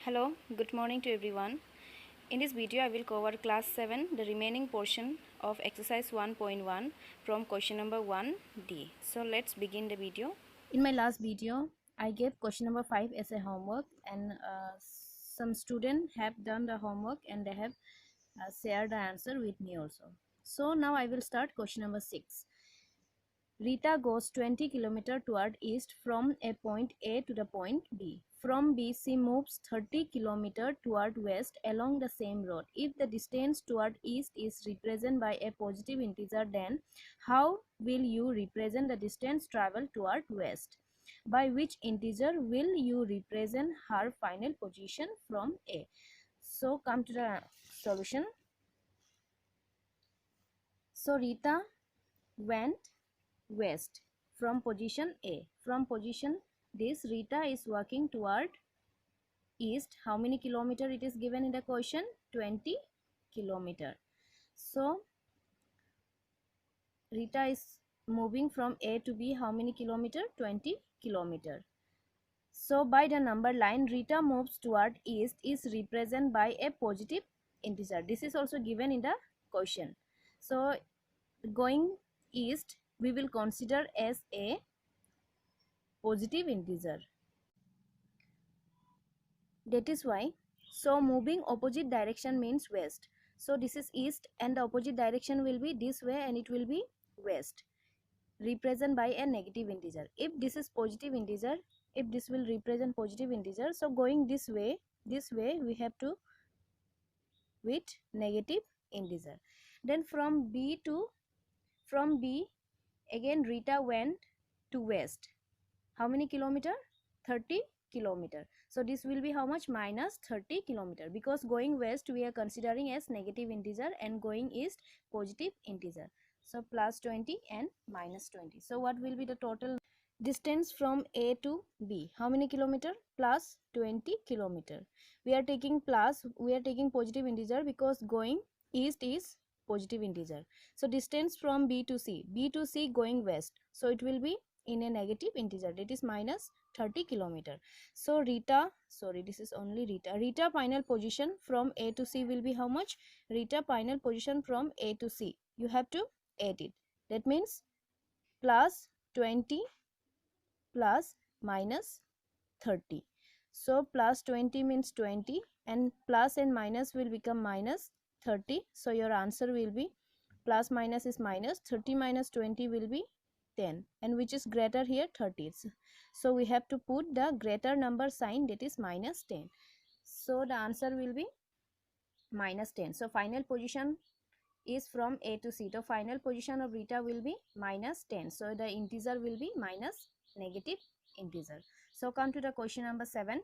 Hello, good morning to everyone. In this video, I will cover class 7, the remaining portion of exercise 1.1 from question number 1D. So let's begin the video. In my last video, I gave question number 5 as a homework, and some students have done the homework and they have shared the answer with me also. So now I will start question number 6. Rita goes 20 km toward east from a point A to the point B. From B, she moves 30 km toward west along the same road. If the distance toward east is represented by a positive integer, then how will you represent the distance traveled toward west? By which integer will you represent her final position from A? So come to the solution. So Rita went west from position A. From position this, Rita is walking toward east. How many kilometer it is given in the question? 20 kilometer. So Rita is moving from A to B. How many kilometer? 20 kilometer. So by the number line, Rita moves toward east is represented by a positive integer. This is also given in the question. So going east, we will consider as a positive integer. That is why, so moving opposite direction means west. So this is east and the opposite direction will be this way and it will be west, represented by a negative integer. If this is positive integer, if this will represent positive integer, so going this way we have to with negative integer. Then from B again Rita went to west. How many kilometer? 30 kilometer. So this will be how much? Minus 30 kilometer, because going west we are considering as negative integer and going east positive integer. So plus 20 and minus 20. So what will be the total distance from A to B? How many kilometer? Plus 20 kilometer. We are taking positive integer because going east is positive integer. So distance from B to C going west, so it will be in a negative integer, that is minus 30 kilometer. So Rita final position from A to C will be how much? Rita final position from A to C, you have to add it. That means plus 20 plus minus 30. So plus 20 means 20 and plus and minus will become minus 30. So your answer will be plus minus is minus 30 minus 20 will be 10, and which is greater here? 30. So we have to put the greater number sign, that is minus 10. So the answer will be minus 10. So final position is from A to C. The final position of Rita will be minus 10. So the integer will be minus negative integer. So come to the question number 7.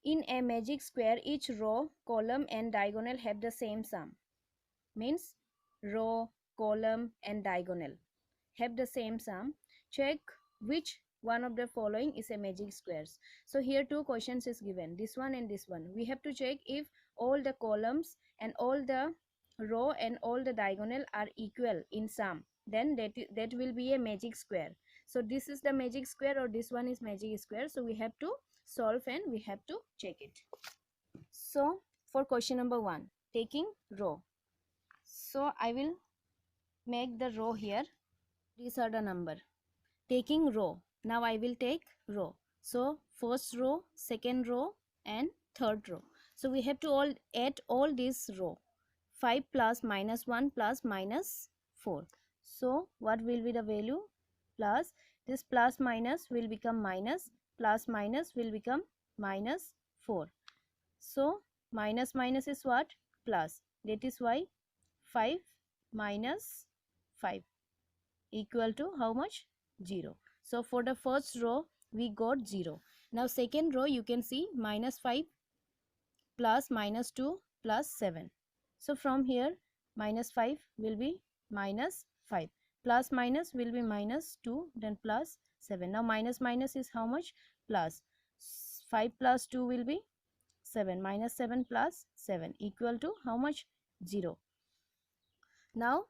In a magic square, each row, column and diagonal have the same sum. Means row, column and diagonal have the same sum. Check which one of the following is a magic squares. So here two questions is given, this one and this one. We have to check if all the columns and all the row and all the diagonal are equal in sum, then that will be a magic square. So this is the magic square or this one is magic square. So we have to solve and we have to check it. So for question number 1, taking row. So I will make the row here. These are the number. Taking row. Now I will take row. So first row, second row and third row. So we have to add all these row. 5 plus minus 1 plus minus 4. So what will be the value? Plus, this plus minus will become minus, plus minus will become minus 4. So minus minus is what? Plus. That is why 5 minus 5 equal to how much? 0. So for the first row we got 0. Now second row you can see minus 5 plus minus 2 plus 7. So from here minus 5 will be minus 5, plus minus will be minus 2, then plus 7. Now minus minus is how much? Plus. 5 plus 2 will be 7, minus 7 plus 7 equal to how much? 0. Now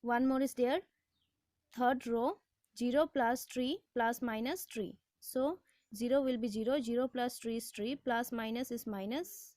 one more is there. Third row, 0 plus 3 plus minus 3. So 0 will be 0. 0 plus 3 is 3. Plus minus is minus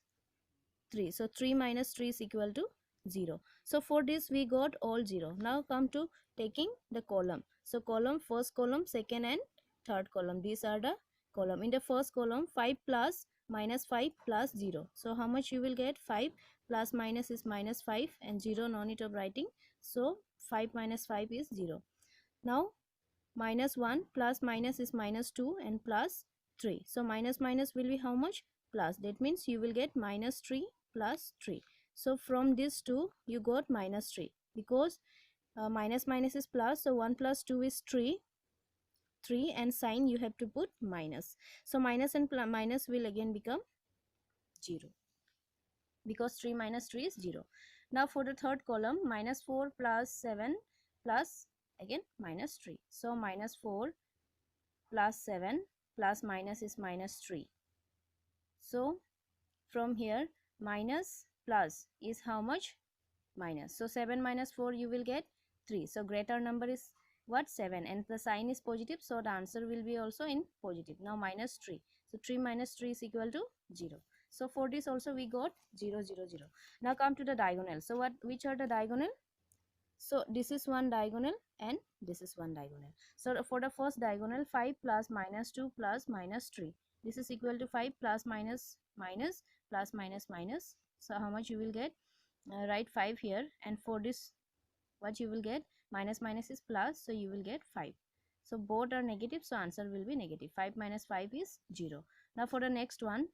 3. So 3 minus 3 is equal to 0. So for this we got all 0. Now come to taking the column. So column, first column, second and third column. These are the column. In the first column, 5 plus minus 5 plus 0. So how much you will get? 5 plus minus is minus 5 and 0, no need of writing. So 5 minus 5 is 0. Now minus 1 plus minus is minus 2 and plus 3. So minus minus will be how much? Plus. That means you will get minus 3 plus 3. So from this 2 you got minus 3 because minus minus is plus. So 1 plus 2 is 3 and sign you have to put minus. So minus and minus will again become 0 because 3 minus 3 is 0. Now for the third column, minus 4 plus 7 plus again minus 3. So minus 4 plus 7 plus minus is minus 3. So from here minus plus is how much? Minus. So 7 minus 4 you will get 3. So greater number is what? 7, and the sign is positive, so the answer will be also in positive. Now minus 3. So 3 minus 3 is equal to 0. So for this also we got 0, 0, 0. Now come to the diagonal. So which are the diagonal? So this is one diagonal and this is one diagonal. So for the first diagonal, 5 plus minus 2 plus minus 3. This is equal to 5 plus minus minus plus minus minus. So how much you will get? Write 5 here, and for this what you will get? Minus minus is plus, so you will get 5. So both are negative, so answer will be negative. 5 minus 5 is 0. Now for the next one,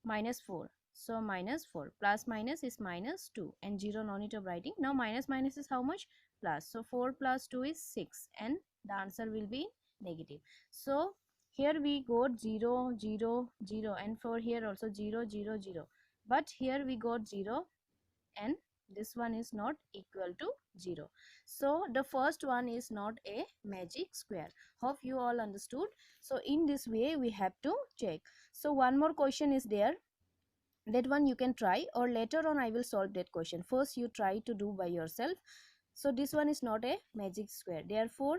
minus 4. So minus 4 plus minus is minus 2 and 0, no need of writing. Now minus minus is how much? Plus. So 4 plus 2 is 6 and the answer will be negative. So here we got 0, 0, 0, and for here also 0, 0, 0. But here we got 0 and this one is not equal to 0. So the first one is not a magic square. Hope you all understood. So in this way we have to check. So one more question is there. That one you can try, or later on I will solve that question. First you try to do by yourself. So this one is not a magic square, therefore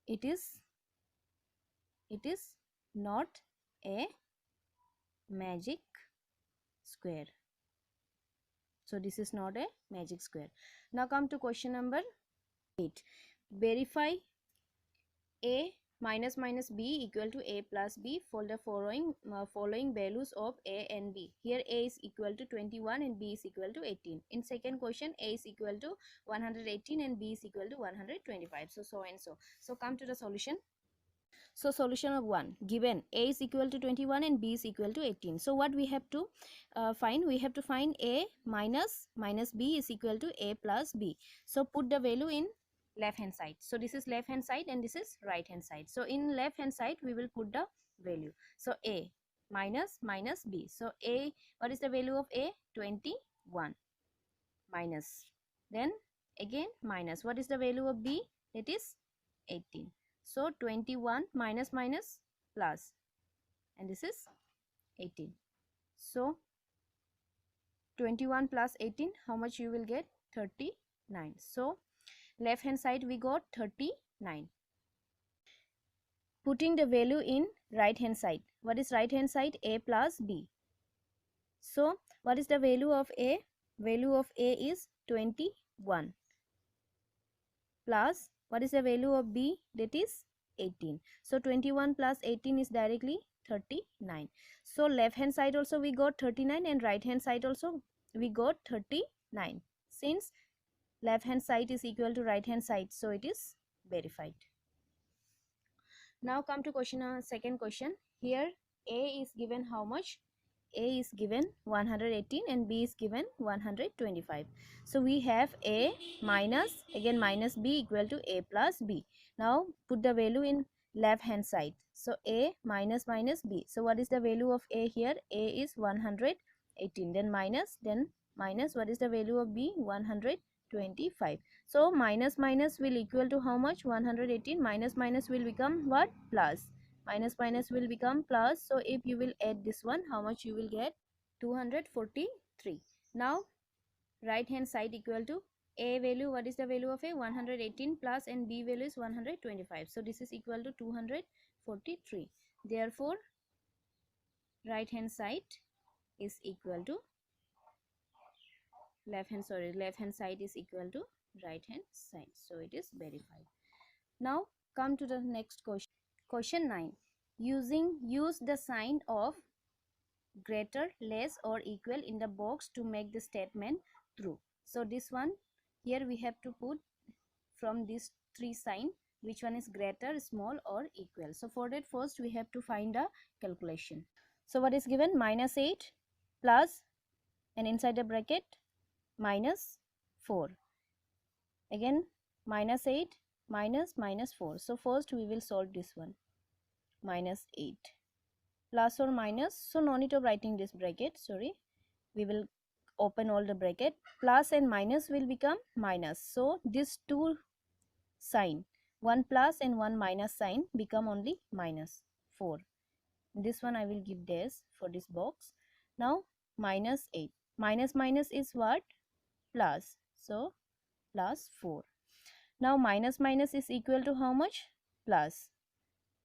it is not a magic square. So this is not a magic square. Now come to question number 8. Verify a minus minus b equal to a plus b for the following values of a and b. Here a is equal to 21 and b is equal to 18. In second question, a is equal to 118 and b is equal to 125. So and so. So come to the solution. So solution of 1, given a is equal to 21 and b is equal to 18. So what we have to find? We have to find a minus b is equal to a plus b. So put the value in left hand side. So this is left hand side and this is right hand side. So in left hand side we will put the value. So a minus b. So a, what is the value of a? 21 minus, then again minus, what is the value of b? That is 18. So 21 minus minus plus, and this is 18. So 21 plus 18, how much you will get? 39. So left hand side we got 39. Putting the value in right hand side. What is right hand side? A plus b. So what is the value of a? Value of a is 21 plus, what is the value of b? That is 18. So 21 plus 18 is directly 39. So left hand side also we got 39 and right hand side also we got 39. Since left hand side is equal to right hand side, so it is verified. Now come to second question. Here a is given how much? A is given 118 and b is given 125. So we have a minus, again minus b equal to a plus b. Now put the value in left hand side. So a minus minus b. So what is the value of a here? A is 118, then minus, what is the value of b? 125. So minus minus will equal to how much? 118. Minus minus will become what? Plus. Minus minus will become plus. So if you will add this one, how much you will get? 243. Now right hand side equal to A value, what is the value of A? 118 plus, and B value is 125. So this is equal to 243. Therefore, right hand side is equal to left hand side is equal to right hand side. So it is verified. Now come to the next question. Question 9. Use the sign of greater, less or equal in the box to make the statement true. So this one, here we have to put from these three sign which one is greater, small or equal. So for that, first we have to find a calculation. So what is given? -8 plus, and inside the bracket -4. Again -8 minus 4. So first we will solve this one. -8 plus or minus, so no need of writing this bracket, sorry, we will open all the bracket. Plus and minus will become minus, so this two sign, one plus and one minus sign, become only -4. This one I will give this for this box. Now -8 minus is what? Plus, so +4. Now minus is equal to how much? Plus.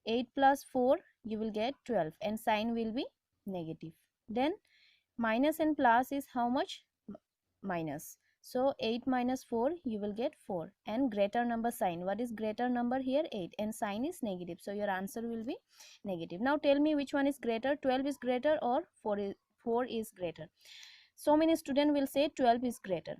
8 plus 4 you will get 12, and sign will be negative. Then minus and plus is how much? Minus. So 8 minus 4 you will get 4, and greater number sign. What is greater number here? 8, and sign is negative. So your answer will be negative. Now tell me which one is greater, 12 is greater or 4 is greater. So many students will say 12 is greater,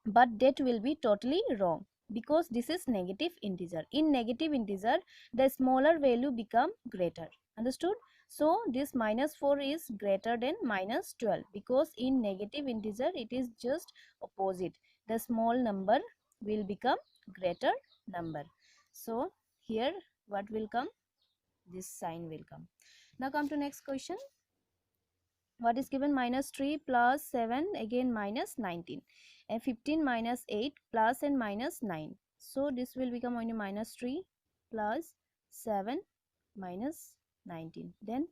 but that will be totally wrong, because this is negative integer. In negative integer, the smaller value become greater. Understood? So this -4 is greater than -12, because in negative integer it is just opposite. The small number will become greater number. So here what will come? This sign will come. Now come to next question. What is given? -3 plus 7, again -19, and 15 minus 8 plus and minus 9. So this will become only -3 plus 7 minus 19, then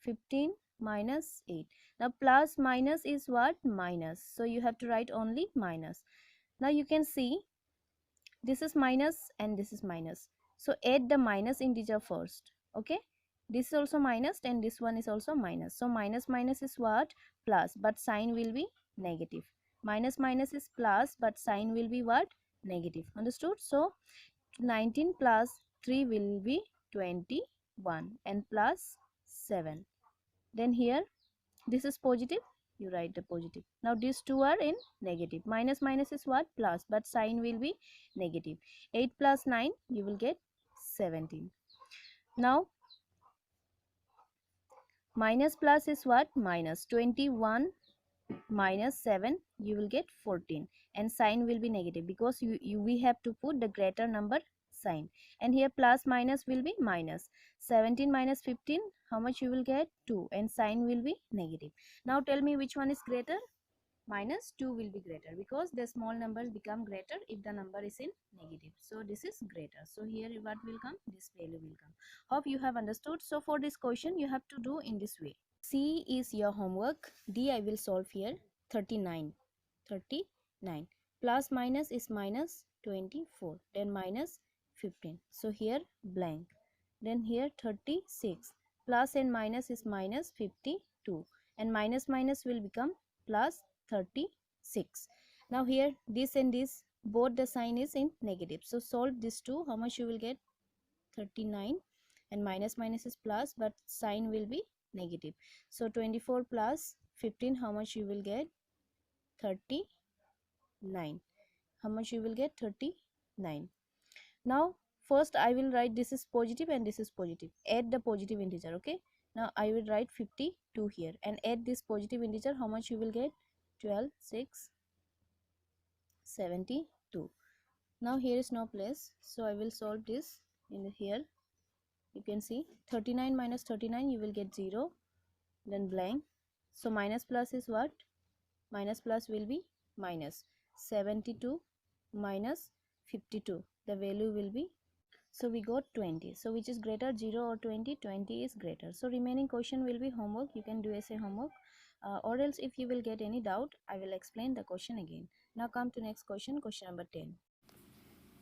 15 minus 8. Now plus minus is what? Minus, so you have to write only minus. Now you can see this is minus and this is minus, so add the minus integer first. Okay, this is also minus and this one is also minus, so minus is what? Plus, but sign will be negative. Minus is plus, but sign will be what? Negative. Understood? So 19 plus 3 will be 21, and plus 7. Then here this is positive, you write the positive. Now these two are in negative. Minus is what? Plus, but sign will be negative. 8 plus 9 you will get 17. Now minus plus is what? Minus. 21 minus 7 you will get 14, and sign will be negative, because we have to put the greater number sign. And here plus minus will be minus. 17 minus 15, how much you will get? 2, and sign will be negative. Now tell me which one is greater? -2 will be greater, because the small numbers become greater if the number is in negative. So this is greater. So here what will come? This value will come. Hope you have understood. So for this question you have to do in this way. C is your homework. D I will solve here. 39. Plus minus is -24. Then -15. So here blank. Then here 36. Plus and minus is -52. And minus will become +36. Now here this and this, both the sign is in negative. So solve this two. How much you will get? 39. And minus is plus, but sign will be negative. So 24 plus 15, how much you will get? 39. How much you will get? 39. Now first I will write this is positive and this is positive. Add the positive integer. Okay, now I will write 52 here, and add this positive integer. How much you will get? 12, 6, 72. Now here is no place, so I will solve this in here. You can see 39 minus 39 you will get 0, then blank. So minus plus is what? Minus plus will be minus 72 minus 52. The value will be, so we got 20. So which is greater, 0 or 20? 20 is greater. So remaining question will be homework. You can do as a homework. Or else if you will get any doubt, I will explain the question again. Now come to next question, question number 10.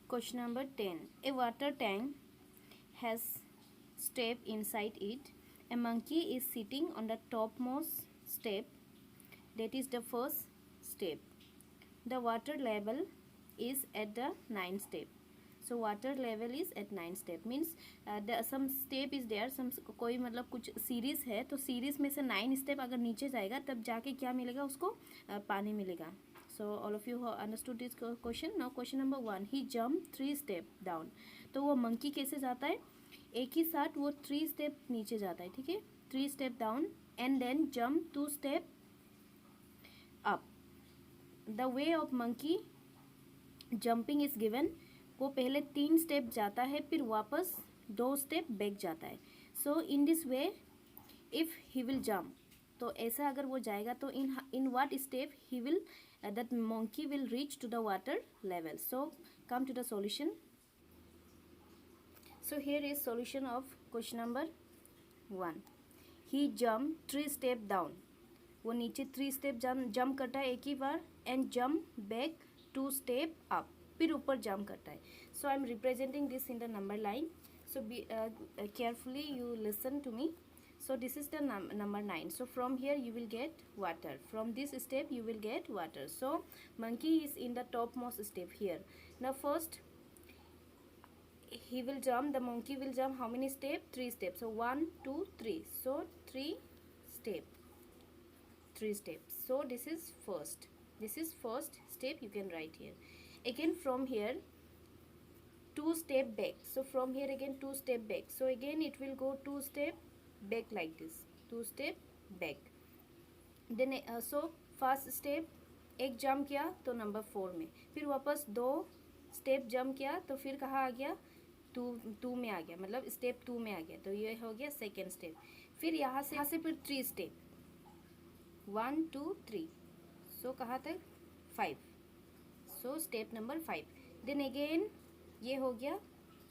Question number 10. A water tank has step inside it. A monkey is sitting on the topmost step, that is the first step. The water level is at the 9th step. So water level is at 9th step means some step is there, some कोई मतलब कुछ series है तो series में से 9 step अगर नीचे जाएगा तब जाके क्या मिलेगा उसको पानी मिलेगा. So all of you who understood this question. Now question number 1. He jumped 3 step down. तो वो मंकी कैसे जाता है, एक ही साथ वो 3 स्टेप नीचे जाता है. ठीक है, 3 step down and then jump 2 step up. The way of monkey jumping is given. वो पहले 3 स्टेप जाता है फिर वापस 2 स्टेप बैक जाता है. So in this way if he will jump, तो ऐसा अगर वो जाएगा तो in what step he will that monkey will reach to the water level. So come to the solution. So here is solution of question number 1. He jumped 3 step down. वो नीचे 3 step jump करता है एक ही बार and jump back 2 step up, फिर ऊपर jump करता है. So I am representing this in the number line. So be carefully you listen to me. So this is the number 9. So from here you will get water. From this step you will get water. So monkey is in the topmost step here. Now first he will jump, the monkey will jump how many steps? 3 steps. So 1 2 3. So 3 steps. So this is first. This is first step, you can write here. Again from here 2 step back. So from here again 2 step back. So again it will go 2 step back like this, 2 step back. Then so first step एक jump किया तो number 4 में, फिर वापस 2 step jump किया तो फिर कहाँ आ गया, 2 में आ गया, मतलब स्टेप 2 में आ गया. तो ये हो गया सेकेंड स्टेप. फिर यहाँ से फिर 3 स्टेप, 1 2 3. सो कहाँ तक 5. So step number 5. Then again ये हो गया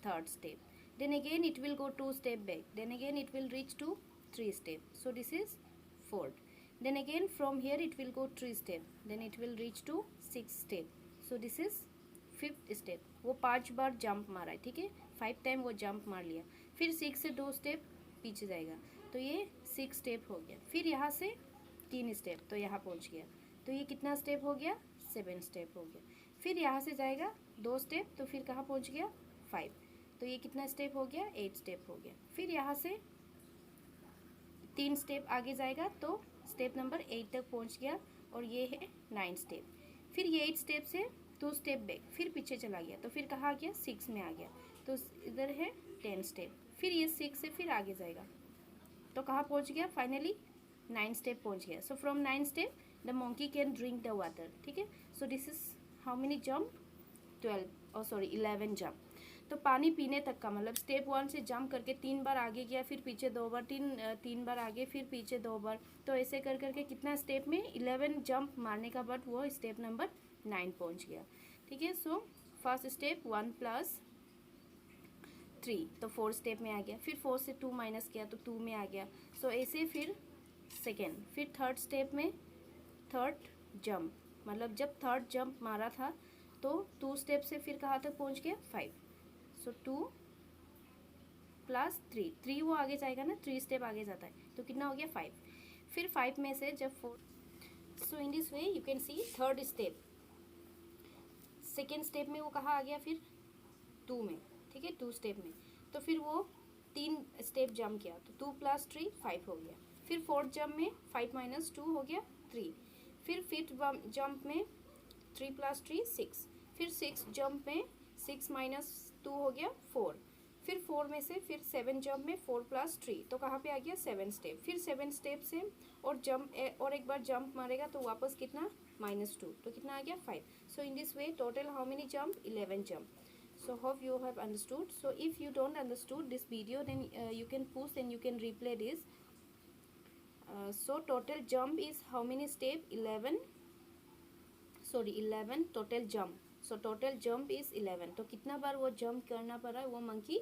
third step. Then again it will go 2 step back. Then again it will reach to 3 step. So this is 4th. Then again from here it will go 3 step. Then it will reach to 6 step. So this is 5th step. वो 5 बार jump मारा है. ठीक है, 5 time वो jump मार लिया. फिर 6 से 2 स्टेप पीछे जाएगा तो ये 6 स्टेप हो गया. फिर यहाँ से 3 स्टेप तो यहाँ पहुँच गया. तो ये कितना स्टेप हो गया, 7 स्टेप हो गया. फिर यहाँ से जाएगा 2 स्टेप तो फिर कहाँ पहुँच गया, 5. तो ये कितना स्टेप हो गया, 8 स्टेप हो गया. फिर यहाँ से 3 स्टेप आगे जाएगा तो स्टेप नंबर 8 तक पहुँच गया और ये है 9 स्टेप. फिर ये 8 स्टेप से 2 स्टेप बैक, फिर पीछे चला गया तो फिर कहाँ आ गया, 6 में आ गया. तो इधर है 10 स्टेप. फिर ये 6 से फिर आगे जाएगा तो कहाँ पहुँच गया, फाइनली 9 स्टेप पहुँच गया. So from 9 step the monkey can drink the water. ठीक है, so this is how many jump, 11 jump. तो पानी पीने तक का मतलब स्टेप 1 से जंप करके 3 बार आगे गया, फिर पीछे 2 बार, 3 बार आगे, फिर पीछे 2 बार. तो ऐसे कर करके कितना स्टेप में 11 जंप मारने का बाद वो स्टेप नंबर 9 पहुंच गया. ठीक है, सो फर्स्ट स्टेप 1 + 3 तो 4 स्टेप में आ गया. फिर 4 से 2 माइनस किया तो 2 में आ गया. सो ऐसे फिर सेकेंड, फिर थर्ड स्टेप में थर्ड जंप, मतलब जब थर्ड जंप मारा था तो 2 स्टेप से फिर कहाँ तक पहुंच गया, 5. सो 2 + 3 वो आगे जाएगा ना, 3 स्टेप आगे जाता है तो कितना हो गया, 5. फिर 5 में से जब 4. So in this way you can see third step, second step में वो कहाँ आ गया, फिर 2 में. ठीक है, 2 स्टेप में. तो फिर वो 3 स्टेप जंप किया तो 2 + 3 5 हो गया. फिर फोर्थ जंप में 5 - 2 हो गया 3. फिर फिफ्थ जंप में 3 + 3 6. फिर सिक्स जंप में 6 - 2 हो गया 4. फिर 4 में से फिर 7 जंप में 4 + 3 तो कहाँ पे आ गया, 7 स्टेप. फिर 7 स्टेप से और जंप और एक बार जंप मारेगा तो वापस कितना, -2 तो कितना आ गया, 5. So in this way total how many jump, 11 jump. So hope you have understood. So if you don't understood this video, then you can pause and you can replay this. So total jump is how many step, 11 total jump. So total jump is 11. तो कितना बार वो jump करना पड़ा है वो monkey,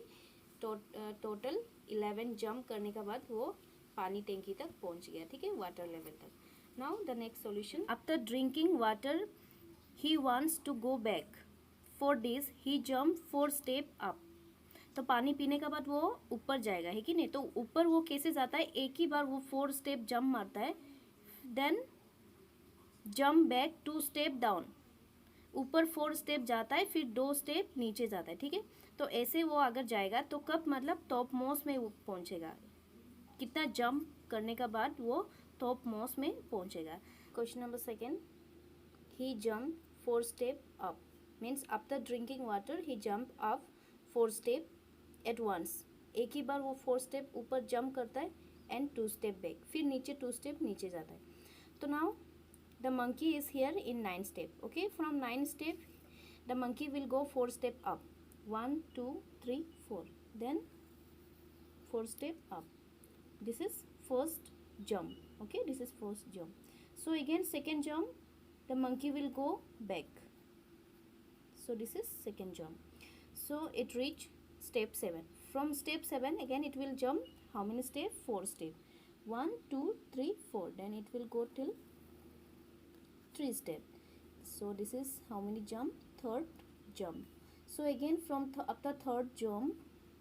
total 11 jump करने के बाद वो पानी टैंकी तक पहुंच गया. ठीक है, वाटर लेवल तक. Now the next solution. After drinking water, he wants to go back. For this, he jump 4 step up. तो पानी पीने के बाद वो ऊपर जाएगा, है कि नहीं? तो ऊपर वो कैसे जाता है? एक ही बार वो 4 स्टेप जंप मारता है, then jump back 2 step down. ऊपर 4 स्टेप जाता है, फिर 2 स्टेप नीचे जाता है, ठीक है? तो ऐसे वो अगर जाएगा तो कब मतलब टॉप मोस्ट में वो पहुंचेगा, कितना जंप करने के बाद वो टॉप मोस्ट में पहुंचेगा. Question number second. He jump 4 step up means after drinking water he jump up 4 step at once. एक ही बार वो 4 स्टेप ऊपर जंप करता है एंड 2 स्टेप बैक, फिर नीचे 2 स्टेप नीचे जाता है. तो now the monkey is here in 9 step. Okay, from 9 step the monkey will go 4 step up. 1 2 3 4, then 4 step up. This is first jump. Okay, this is first jump. So again second jump, the monkey will go back. So this is second jump. So it reach step 7. From step 7 again it will jump how many step? 4 step. 1 2 3 4, then it will go till 3 step. So this is how many jump? Third jump. So again from after third jump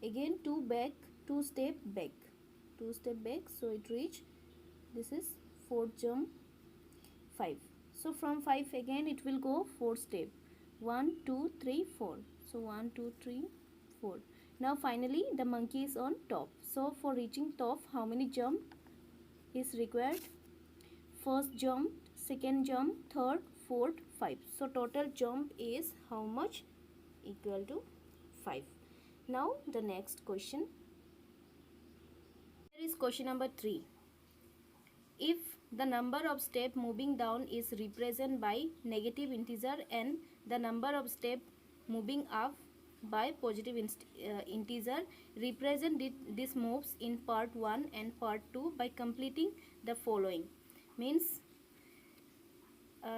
again 2 back, 2 step back, 2 step back. So it reach, this is 4th jump, 5. So from 5 again it will go 4 step, 1 2 3 4. So 1 2 3 4. Now finally the monkey is on top. So for reaching top, how many jump is required? First jump, second jump, third, fourth, 5. So total jump is how much? Equal to 5. Now the next question. Here is question number 3. If the number of step moving down is represented by negative integer and the number of step moving up by positive integer, represent these moves in part 1 and part 2 by completing the following. Means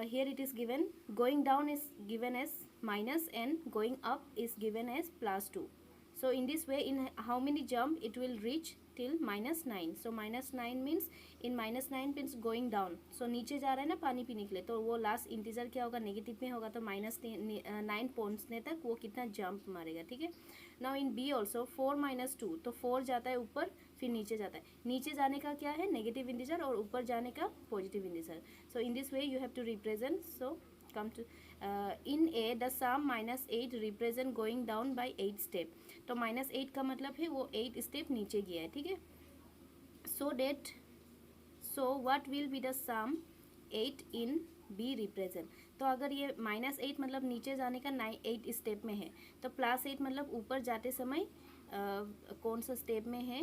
here it is given, going down is given as minus and going up is given as plus 2. So in this way, in how many jump it will reach till -9. So -9 means in -9 means going down. So नीचे जा रहा है ना पानी पीने के लिए, तो वो लास्ट इंटीजर क्या होगा? नेगेटिव में होगा. तो -9 पहुंचने तक वो कितना जंप मारेगा, ठीक है? नाउ इन बी ऑल्सो 4 - 2, तो 4 जाता है ऊपर, फिर नीचे जाता है. नीचे जाने का क्या है? नेगेटिव इंटीजर, और ऊपर जाने का positive integer. So in this way you have to represent. So come to in A the sum -8 represent going down by 8 step. तो -8 का मतलब है वो 8 स्टेप नीचे गया है, ठीक है? So what will be the sum 8 in B represent? तो अगर ये -8 मतलब नीचे जाने का 8 स्टेप में है, तो +8 मतलब ऊपर जाते समय कौन सा स्टेप में है?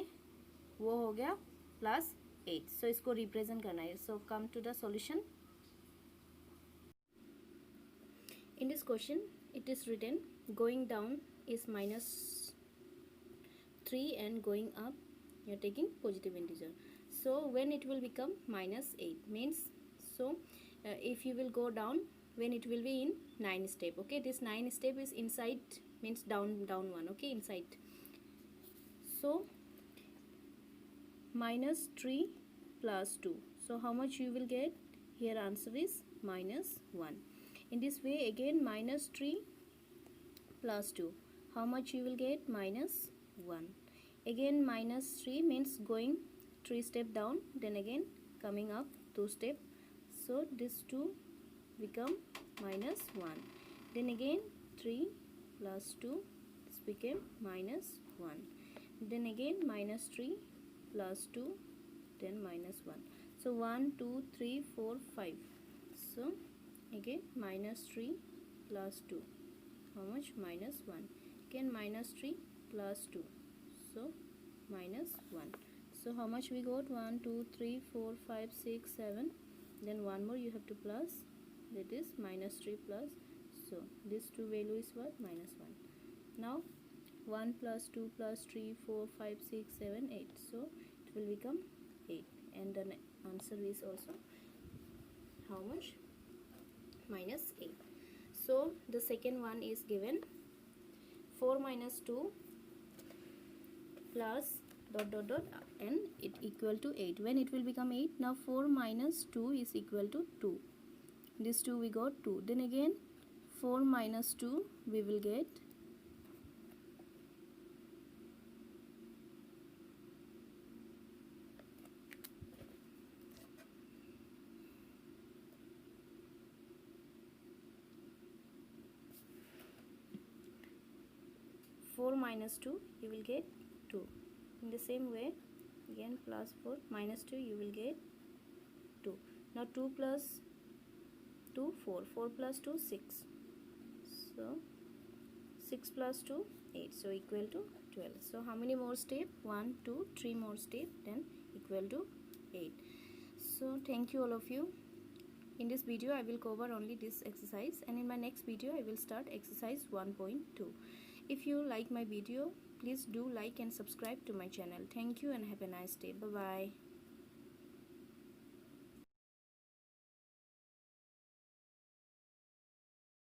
वो हो गया +8. सो इसको रिप्रेजेंट करना है. So come to the solution. In this question, it is written going down is -3 and going up you are taking positive integer. So when it will become -8 means, so if you will go down, when it will be in 9 step. Okay, this 9 step is inside, means down one. Okay, inside. So -3 plus 2. So how much you will get? Here answer is -1. In this way again -3 plus 2, how much you will get? -1. Again -3 means going 3 step down, then again coming up 2 step. So this 2 become -1. Then again 3 plus 2, this became -1. Then again -3 plus 2, then -1. So 1 2 3 4 5. So again -3 plus 2, how much? -1. Again -3 plus 2, so -1. So how much we got? 1 2 3 4 5 6 7, then one more you have to plus, that is -3 plus. So this 2 value is what? -1. Now 1 plus 2 plus 3 4 5 6 7 8, so it will become 8, and the answer is also how much? -8. So the second one is given 4 - 2 plus dot dot dot, and it equal to 8. When it will become 8? Now 4 minus 2 is equal to 2. This 2 we got 2. Then again 4 minus 2 we will get 4 minus 2 you will get 2. In the same way again plus 4 minus 2 you will get 2. Now 2 plus 2 4, 4 plus 2 6, so 6 plus 2 8, so equal to 12. So how many more step? 1 2 3 more step, then equal to 8. So thank you all of you. In this video I will cover only this exercise, and in my next video I will start exercise 1.2. If you like my video, please do like and subscribe to my channel. Thank you and have a nice day. Bye bye.